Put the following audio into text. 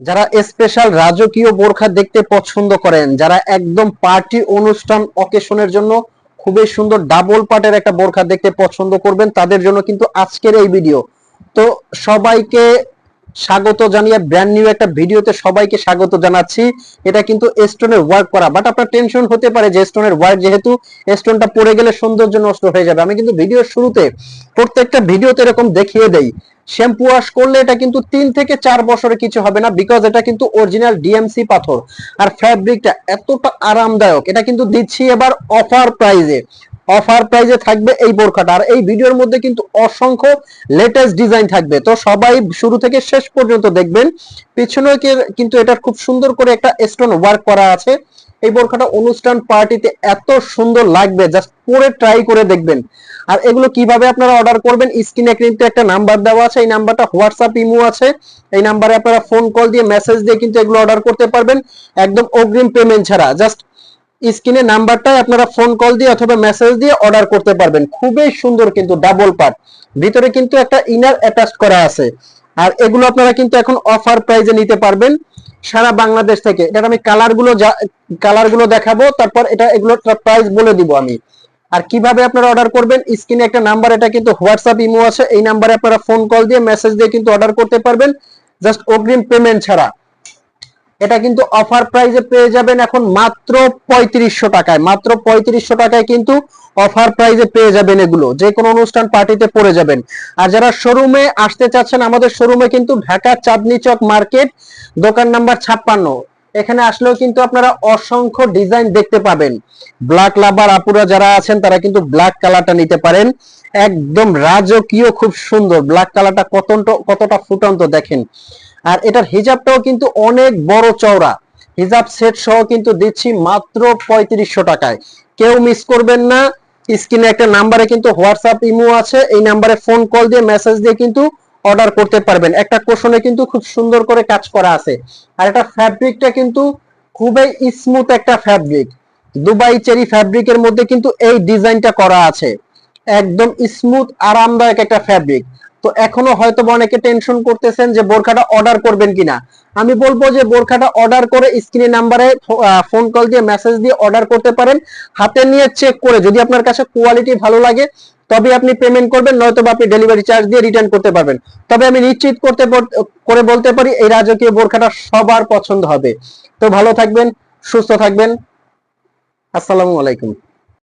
যারা স্পেশাল রাজকীয় বোরখা দেখতে পছন্দ করেন, যারা একদম পার্টি অনুষ্ঠান অকেশনের জন্য খুবই সুন্দর ডাবল পাটের একটা বোরখা দেখতে পছন্দ করবেন, তাদের জন্য কিন্তু আজকের এই ভিডিও। তো সবাইকে স্বাগত জানিয়ে ব্র্যান্ড নিউ একটা ভিডিওতে সবাইকে স্বাগত জানাচ্ছি। এটা কিন্তু স্টোনের ওয়ার্ক করা, বাট আপনার টেনশন হতে পারে যে স্টোনের ওয়ার্ক, যেহেতু স্টোনটা পড়ে গেলে সৌন্দর্য নষ্ট হয়ে যাবে। আমি কিন্তু ভিডিওর শুরুতে প্রত্যেকটা ভিডিওতে এরকম দেখিয়ে দেই, শ্যাম্পু ওয়াশ করলে এটা কিন্তু 3 থেকে 4 বছরে কিছু হবে না, বিকজ এটা কিন্তু অরিজিনাল ডিএমসি পাথর। আর ফ্যাব্রিকটা এতটা আরামদায়ক, এটা কিন্তু দিচ্ছি এবার অফার প্রাইজে থাকবে এই বোরখাটা। আর এই ভিডিওর মধ্যে কিন্তু অসংখ্য লেটেস্ট ডিজাইন থাকবে, তো সবাই শুরু থেকে শেষ পর্যন্ত দেখবেন। পিছনে কিন্তু এটার খুব সুন্দর করে একটা স্টোন ওয়ার্ক করা আছে। এই বোরখাটা অনুষ্ঠান পার্টিতে এত সুন্দর লাগবে, জাস্ট পরে ট্রাই করে দেখবেন। আর এগুলো কিভাবে আপনারা অর্ডার করবেন, স্ক্রিনে কিন্তু একটা নাম্বার দেওয়া আছে, এই নাম্বারটা হোয়াটসঅ্যাপ ইমো আছে, এই নাম্বারে আপনারা ফোন কল দিয়ে মেসেজ দিয়ে কিন্তু এগুলো অর্ডার করতে পারবেন একদম অগ্রিম পেমেন্ট ছাড়া। জাস্ট স্ক্রিনে নাম্বারটাই আপনারা ফোন কল দিয়ে অথবা মেসেজ দিয়ে অর্ডার করতে পারবেন। খুবই সুন্দর কিন্তু ডাবল পার্ট, ভিতরে কিন্তু একটা ইনার অ্যাটাচ করা আছে। আর এগুলো আপনারা কিন্তু এখন অফার প্রাইজে নিতে পারবেন সারা বাংলাদেশ থেকে। এটা আমি কালারগুলো দেখাবো, তারপর এগুলোর প্রাইস বলে দিব আমি। আর কিভাবে আপনারা অর্ডার করবেন, স্ক্রিনে একটা নাম্বার, এটা কিন্তু হোয়াটসঅ্যাপ ইমো আছে, এই নাম্বারে আপনারা ফোন কল দিয়ে মেসেজ দিয়ে কিন্তু অর্ডার করতে পারবেন জাস্ট অগ্রিম পেমেন্ট ছাড়া। এটা কিন্তু অফার প্রাইজে পেয়ে যাবেন এখন মাত্র 3500 টাকায়, মাত্র 3500 টাকায় কিন্তু অফার প্রাইজে পেয়ে যাবেন এগুলো, যে কোনো অনুষ্ঠান পার্টিতে পরে যাবেন। আর যারা শোরুমে আসতে চাচ্ছেন, আমাদের শোরুমে কিন্তু ঢাকা চাঁদনী চক মার্কেট, দোকান নাম্বার 56। এখানে আসলেও কিন্তু আপনারা অসংখ্য ডিজাইন দেখতে পাবেন। ব্ল্যাক লাভার আপুরা যারা আছেন তারা কিন্তু ব্ল্যাক কালারটা নিতে পারেন, একদম রাজকীয় খুব সুন্দর ব্ল্যাক কালারটা, কতটা ফুটন্ত দেখেন। আর এটার হিজাবটাও কিন্তু অনেক বড় চওড়া, হিজাব সেট সহ কিন্তু দিচ্ছি মাত্র 3500 টাকায়। কেউ মিস করবেন না। স্ক্রিনে একটা নাম্বারে কিন্তু হোয়াটসঅ্যাপ ইমো আছে, এই নাম্বারে ফোন কল দিয়ে মেসেজ দিয়ে কিন্তু অর্ডার করতে পারবেন। একটা কোশনে কিন্তু খুব সুন্দর করে কাজ করা আছে। আর এটা ফ্যাব্রিকটা কিন্তু খুবই স্মুথ একটা ফ্যাব্রিক, দুবাই চেরি ফ্যাব্রিকের মধ্যে কিন্তু এই ডিজাইনটা করা আছে, একদম স্মুথ আরামদায়ক একটা ফ্যাব্রিক। তো এখনো হয়তো অনেকে টেনশন করতেছেন যে বোরখাটা অর্ডার করবেন কিনা। আমি বলবো যে বোরখাটা অর্ডার করে স্ক্রিনে নাম্বারে ফোন কল দিয়ে মেসেজ দিয়ে অর্ডার করতে পারেন। হাতে নিয়ে চেক করে যদি আপনার কাছে কোয়ালিটি ভালো লাগে তবে আপনি পেমেন্ট করবেন, নয়তো আপনি ডেলিভারি চার্জ দিয়ে রিটার্ন করতে পারবেন। তবে আমি নিশ্চিত করে বলতে পারি এই রাজকীয় বোরখাটা সবার পছন্দ হবে। তো ভালো থাকবেন, সুস্থ থাকবেন, আসসালামু আলাইকুম।